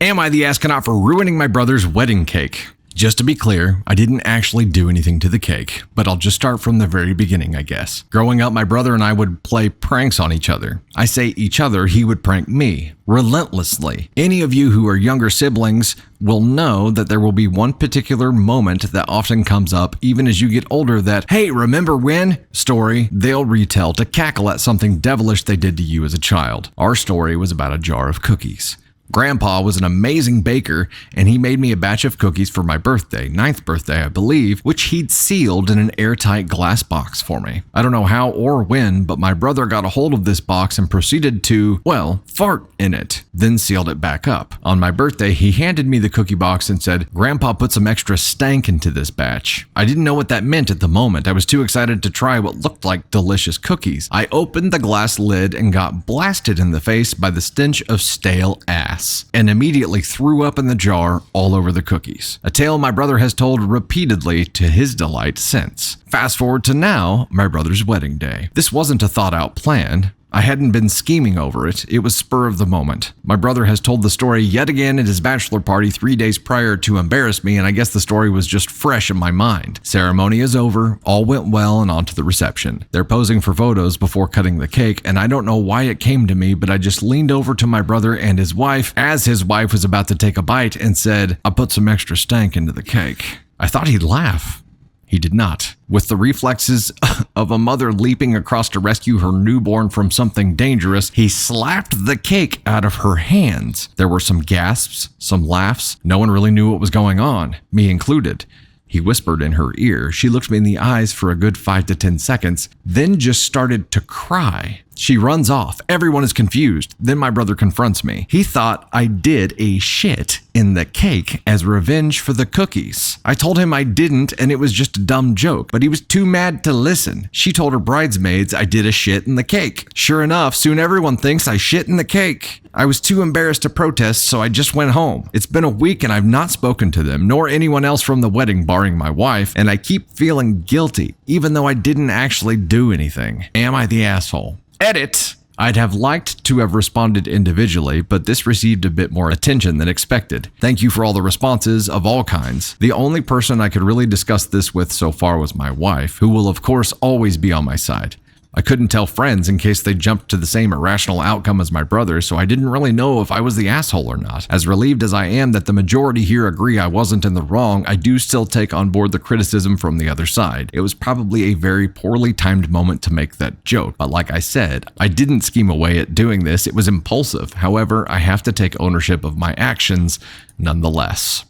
Am I the astronaut for ruining my brother's wedding cake? Just to be clear, I didn't actually do anything to the cake, but I'll just start from the very beginning, I guess. Growing up, my brother and I would play pranks on each other. I say each other, he would prank me, relentlessly. Any of you who are younger siblings will know that there will be one particular moment that often comes up even as you get older that, hey, remember when? Story they'll retell to cackle at something devilish they did to you as a child. Our story was about a jar of cookies. Grandpa was an amazing baker, and he made me a batch of cookies for my birthday, 9th birthday, I believe, which he'd sealed in an airtight glass box for me. I don't know how or when, but my brother got a hold of this box and proceeded to, well, fart in it, then sealed it back up. On my birthday, he handed me the cookie box and said, Grandpa put some extra stank into this batch. I didn't know what that meant at the moment. I was too excited to try what looked like delicious cookies. I opened the glass lid and got blasted in the face by the stench of stale ass, and immediately threw up in the jar all over the cookies. A tale my brother has told repeatedly to his delight since. Fast forward to now, my brother's wedding day. This wasn't a thought-out plan. I hadn't been scheming over it. It was spur of the moment. My brother has told the story yet again at his bachelor party 3 days prior to embarrass me, and I guess the story was just fresh in my mind. Ceremony is over, all went well, and on to the reception. They're posing for photos before cutting the cake, and I don't know why it came to me, but I just leaned over to my brother and his wife as his wife was about to take a bite and said, I put some extra stank into the cake. I thought he'd laugh. He did not. With the reflexes of a mother leaping across to rescue her newborn from something dangerous, he slapped the cake out of her hands. There were some gasps, some laughs. No one really knew what was going on, me included. He whispered in her ear. She looked me in the eyes for a good 5 to 10 seconds, then just started to cry. She runs off. Everyone is confused. Then my brother confronts me. He thought I did a shit in the cake as revenge for the cookies. I told him I didn't and it was just a dumb joke, but he was too mad to listen. She told her bridesmaids I did a shit in the cake. Sure enough, soon everyone thinks I shit in the cake. I was too embarrassed to protest, so I just went home. It's been a week and I've not spoken to them, nor anyone else from the wedding barring my wife, and I keep feeling guilty, even though I didn't actually do anything. Am I the asshole? Edit. I'd have liked to have responded individually, but this received a bit more attention than expected. Thank you for all the responses of all kinds. The only person I could really discuss this with so far was my wife, who will of course always be on my side. I couldn't tell friends in case they jumped to the same irrational outcome as my brother, so I didn't really know if I was the asshole or not. As relieved as I am that the majority here agree I wasn't in the wrong, I do still take on board the criticism from the other side. It was probably a very poorly timed moment to make that joke, but like I said, I didn't scheme away at doing this. It was impulsive. However, I have to take ownership of my actions nonetheless.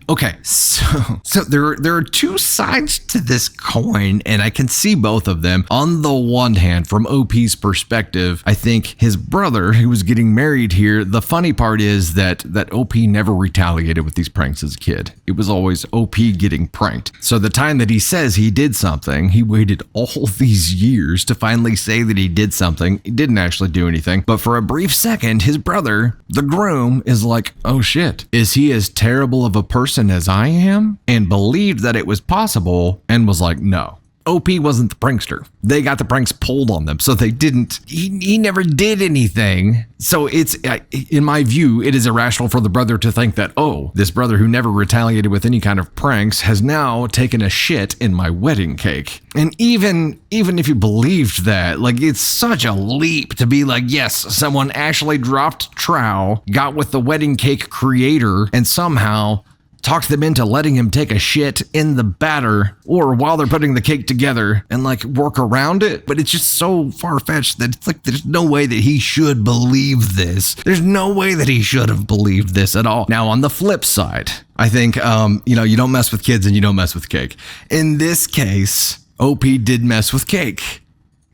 Okay, so there are two sides to this coin, and I can see both of them. On the one hand, from OP's perspective, I think his brother, who was getting married here, the funny part is that OP never retaliated with these pranks as a kid. It was always OP getting pranked. So the time that he says he did something, he waited all these years to finally say that he did something. He didn't actually do anything, but for a brief second, his brother, the groom, is like, oh shit, is he as terrible of a person as I am? And believed that it was possible and was like, no. OP wasn't the prankster. They got the pranks pulled on them, so they didn't. He never did anything. So it's, in my view, it is irrational for the brother to think that, oh, this brother who never retaliated with any kind of pranks has now taken a shit in my wedding cake. And even if you believed that, like, it's such a leap to be like, yes, someone actually dropped trowel, got with the wedding cake creator, and somehow talked them into letting him take a shit in the batter or while they're putting the cake together and like work around it. But it's just so far-fetched that it's like there's no way that he should believe this. There's no way that he should have believed this at all. Now, on the flip side, I think, you don't mess with kids and you don't mess with cake. In this case, OP did mess with cake.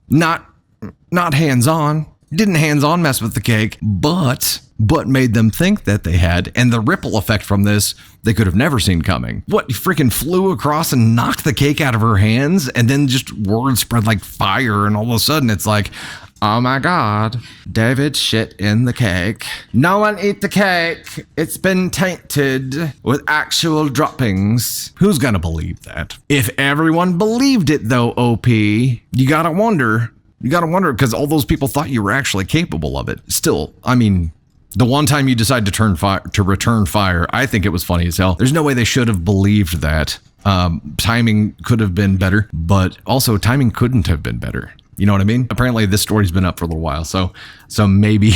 Not hands-on. Didn't hands-on mess with the cake, but made them think that they had, and the ripple effect from this, they could have never seen coming. What, he freaking flew across and knocked the cake out of her hands, and then just word spread like fire, and all of a sudden it's like, oh my God, David shit in the cake. No one eat the cake. It's been tainted with actual droppings. Who's gonna believe that? If everyone believed it though, OP, you gotta wonder, because all those people thought you were actually capable of it. Still, I mean, The one time you decide to return fire, I think it was funny as hell. There's no way they should have believed that. Timing could have been better, but also timing couldn't have been better. You know what I mean? Apparently this story's been up for a little while, so maybe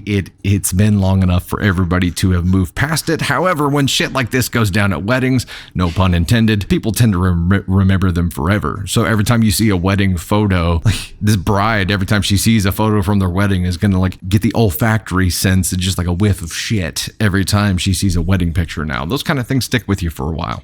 it's been long enough for everybody to have moved past it. However, when shit like this goes down at weddings, no pun intended, people tend to remember them forever. So every time you see a wedding photo, like this bride, every time she sees a photo from their wedding, is gonna like get the olfactory sense and just like a whiff of shit every time she sees a wedding picture now. Those kind of things stick with you for a while.